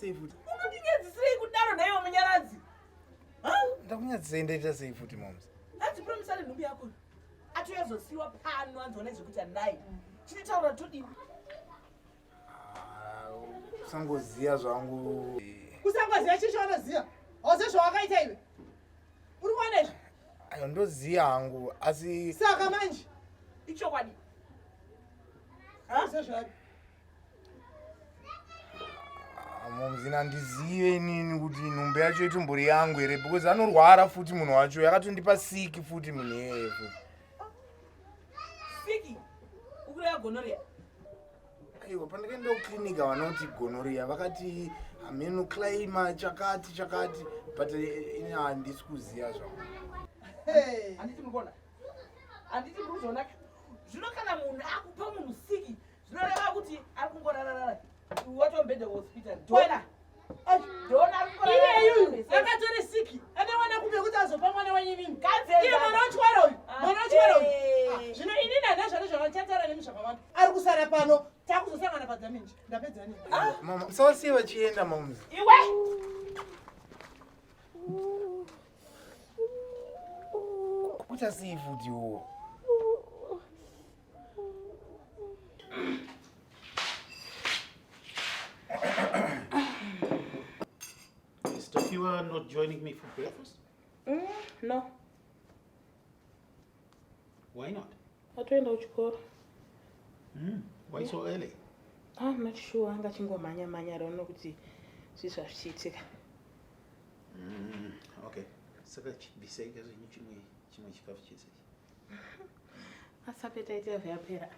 sei futi? Unondinyadzisirei kudaro naiwo munyaradzi? Ndakunyadzisei ndaita sei futi moms? Adzipromisari nhumbi yako. Atoyazosiwa pano anzona zvekuti handai. Chinotaura todini? Kusangoziya zvangu. Kusangoziya chichonoziya. Ose zvawakaita iwe. Uri kuona izvi? Ayo ndoziya hangu asi saka manje ichokwadi. Sezvari? Moms nandizive inini kuti nhumbi yacho itumburi yangu here because anorwara futi munhu wacho yakatondipa siki futi munhu iyeye futi. Siki? Ukureva gonorrhea? Aiwa pandakaenda kuklinika vanoti gonorrhea vakati amenoclaima chakati but ini handisi kuziya zvangu. Handiti mukona? Handiti muri kuzviona? Zvino kana munhu akupa munhu siki zvinoreva kuti ari kungorarara. Watombede hospital. Dona. Dona ari kungorarara. Iyeyu akatora siki. Anawana kumbe kuti azopa mwana wanyinini. Iye mwana wachwara uyu. Mwana wachwara uyu. Zvino inini handina zvaro zvavachatara nemi zvakawanda. Ari kusara pano takuzosangana padzamenji. Ndapedza nini? Mama musawasiye vachienda moms. Iwe. Kuita sei futi wo? Stop, you are not joining me for breakfast? No. Why not? Atoenda kuchikoro. Why so early? I'm not sure. Ngachingomhanya rona kuti zvisva zvichiitika. Okay. Saka chibisei kazvinyu chimwe chikafu chese. Asi appetite yabva yapera.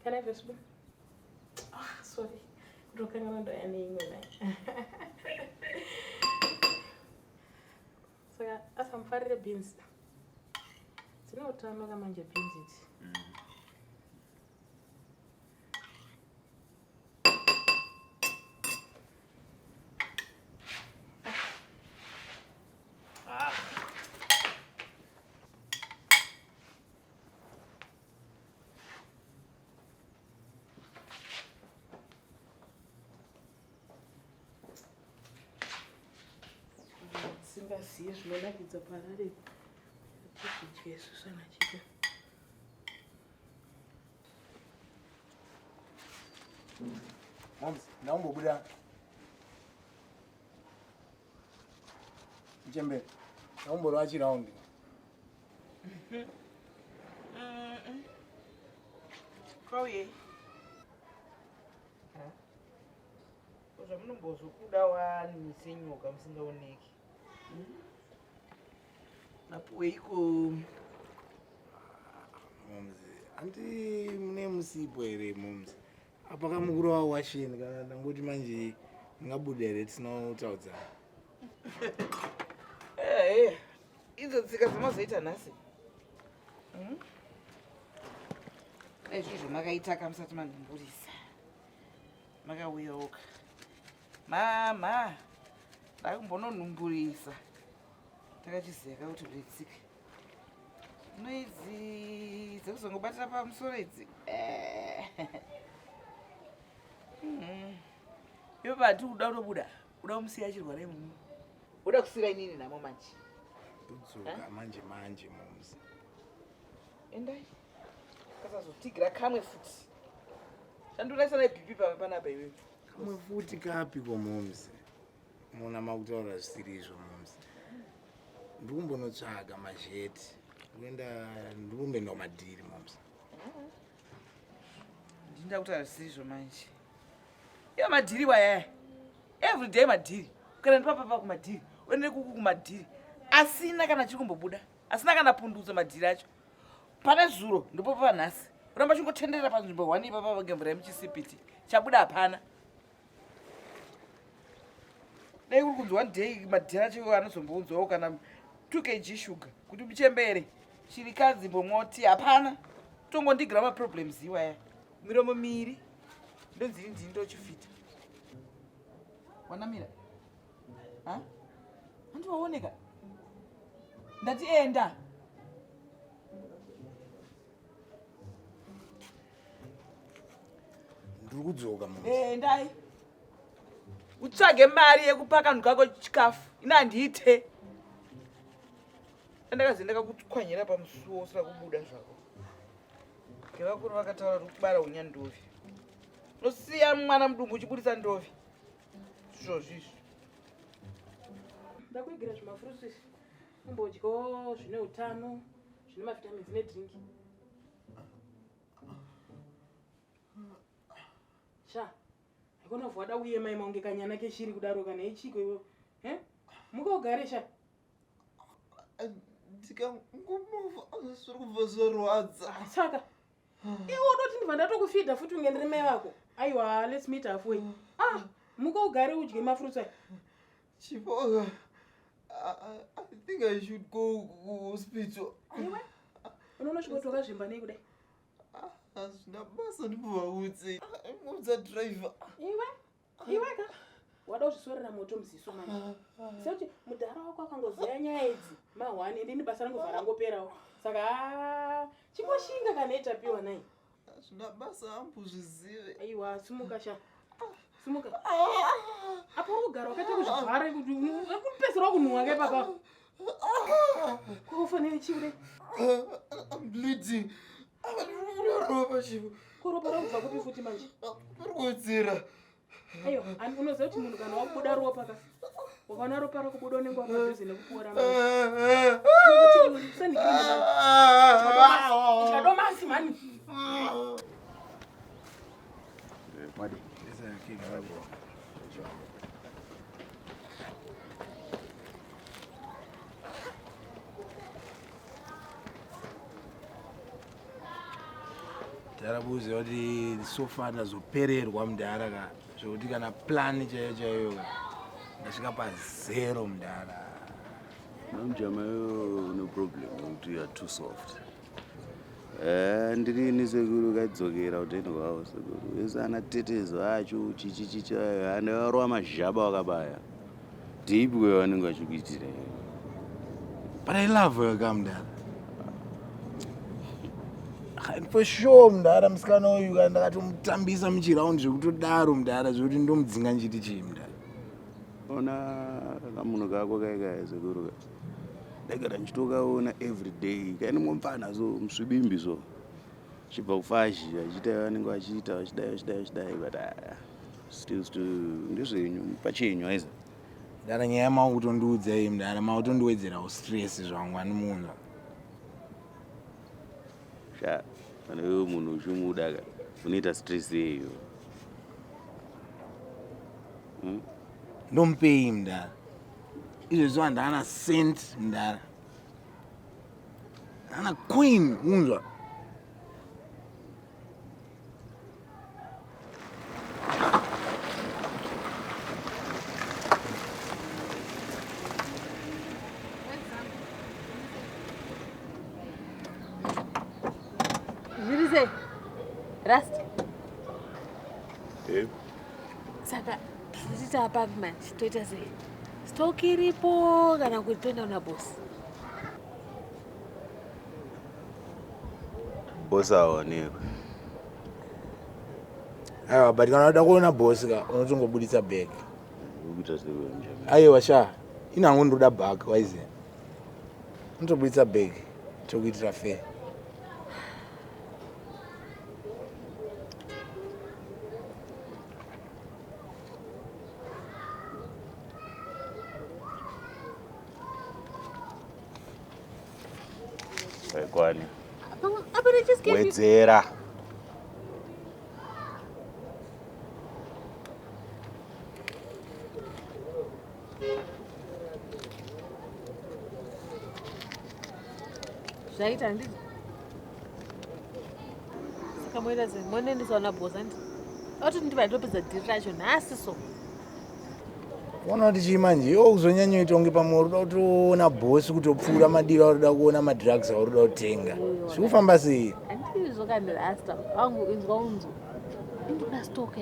Can I have a spoon? Sorry. Ndokanga ndoya neimwe nayo. Saka asamufarire beans. Dzine utano kamanje beans idzi. Singaziye zvinonakidza parare kuti Jesu sana chito. Moms, naumbobuda. Mchembe. Naumborwa chiraundi. Kauye. Zvamunombozokuda wani senyoka musingaoneki. Napuweiko? Moms, anti mune musipo here moms. Apa kamukuru wawo washeni kana ndangoti manje ngabuda here tinotaudza. Idzo tsika dzamazoita nhasi. Izvizvo makaita kamusati mandimburisa. Makauyoka. Mama, ndakumbononhumburisa. Takachizeka kuti uritsika. Noidzi dzekuzongobatira pamusoro idzi. Iwe bati uda unobuda. Uda kumusiya achirwara imumu. Uda kusira inini namo manje. Udzoka manje moms. Endai. Kasazotigira kamwe futi. Chanduraisa nebhipi panapa iwewe. Kamwe futi kapi ko moms. Muna makutaura zvisiri izvo moms. Ndikumbonotsvaga mazheti. Ndikumboenda kumadhiri moms. Ndinda kutaura zvisiri izvo manje. Iwe madhiri waya. Every day madhiri. Kana ndipapa kumadhiri. Uende kuku kumadhiri. Asina kana chikumbobuda. Asina kana pundutso madhiri acho. Pane zuro ndipo panhasi. Uramba chingotenderera panzvimbo 1 ipapa ngemvura yemuchisipiti. Chabuda hapana. Dai kuri kunzi 1 day madhiri acho anozombounzwawo kana 2 kg sugar. Kuti muchembere. Chirikadzi mbomoti hapana. Tongondigira maproblems iwaya. Miromo miri. Ndonziri ndochifita. Wanamira? Handiwaoneka. Ndati enda. tiri kudzoka mumzi. Endai. Utsvage mari yekupa kanhu kako chikafu. Ina handiite. Ndakazi ndakakutswanyira pamusuwo usina kubuda zvako. Ngevakuru vakataura kuti kubara unyandovi. Nosiya mwana mudumbu uchibudisa ndovi. Zvozvizvi. Ndakuigira zvimafruits izvi. Umbodyawo zvine utano, zvine mavitamins nedrinki. Sha. Hakuna vwada uye mai maunge kanyana keshiri kudaro kana ichiko iwe. Muka ugare sha. Ndikangomova asiri kubva zorwadza. Saka. Iwe unoti ndibva ndatokufidha futi ungendere mai vako. Aiwa, let's meet halfway. Muka ugare udye mafruits aya. Chipoga. I think I should go to hospital. Iwe? Unoona zvikotoka zvimba nei kudai? Hazvina basa ndibvaudze. Mudza driver. Iwe ka? Wada kuzvisorera moto muziso manje. Sekuti mudhara wako akangoziya nyaya idzi. Mahwani ndini basa rangu varangoperawo. Saka chingoshinga kana itapiwa nai. Hazvina basa ambozvizive. Aiwa, simuka sha. Simuka. Apo ugara wakaita kuzvivhara kuti unopesera kunhuwa kai papa. Kwakufanira chiure. I'm bleeding. Kuropa rakubva kupi futi manje? Kurikudzira. Aiwa, unoziva kuti munhu kana wabuda ropa ka. Wakaona ropa rakubuda unenge wapadhuze nekupora manje. Chikadomasi mani. Madi. Tarabuze kuti sofa ndazopererwa mudhara ka zvokuti kana plan chaiyo ka ndasvika pa0 mudhara. Namjama no problem ukuthi you are too soft. Ndiri sekuru kadzokera utendo kwawo sekuru. Esana tetezo acho chichichicha andarwa mazhaba wakabaya. Deep we wanenge achikuitira. But I love her mudhara. For sure mudhara musikana uyu kana ndakatomutambisa muchiraundi zvekutodaro mudhara zvokuti ndomudzinga nchiti chii mudhara. Ona kamunhu kako kaikaya sekuru ka. Ndagara ndichitokaona every day kaine mumfana so musvibimbi so chibva kufashi achiita vanenge vachiita vachidai but still ndezvenyu pachenyu aiza mudhara nyaya makutondiudzai mudhara makutondiwedzerawo stress zvangu ani munhu sha kana iwe munhu uchimuda ka unoita stress yeyo ndomupei mudhara izvezvi handana cent mudhara hana queen unzwa Zvirise Rust. Saka tichita apartment toita sei? Stock iripo kana kuti toenda kuna boss? boss aonekwe. Aiwa, but kana uda kuona boss ka unotongobuditsa bag. Ukuita sei njani? Aiwa sha, inangu ndoda bag waize. Unotobuditsa bag tokuitira fair. Kwani? But I just gave you... Wedzera. Zvaita handiti? Saka moita sei? Moendeswa na boss andi? Auti ndibva ndopedza dhiri racho nhasi so. Ona kuti chii manje iwo kuzonyanyoita kunge pamwe uruda kutoona bosi kutopfuura madiro aruda kuona madrugs auruda kutenga. Zvikufamba sei? Handiti zvokandirasta wangu inzwa unzwa. Indoda stock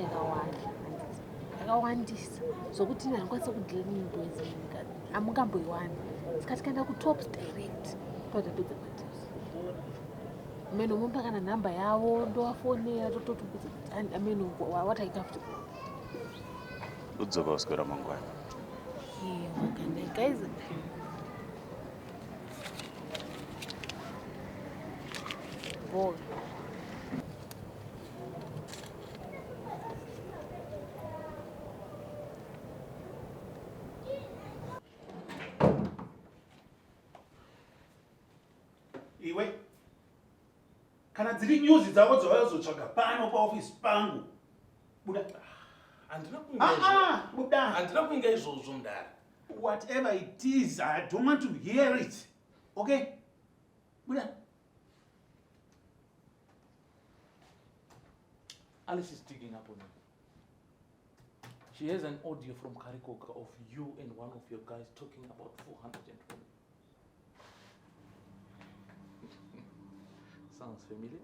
yakawandisa zvokuti handikwanisa kudhila neboys munyika. Hamungamboiwani. Saka tikaenda kutops direct totapedza madhiri. Meno mumpa kana namba yavo ndowafonera tototi ameno what are you comfortable? Udzoka uswera mangwana. Guys, boy. Iwe kana dziri news dzako dzawazotsvaga pano paofisi pangu buda. Handina kuinga izvozvo mudhara. Whatever it is, I don't want to hear it. Okay? Buda. Alice is digging up on me. She has an audio from Karikoka of you and one of your guys talking about 420. Sounds familiar?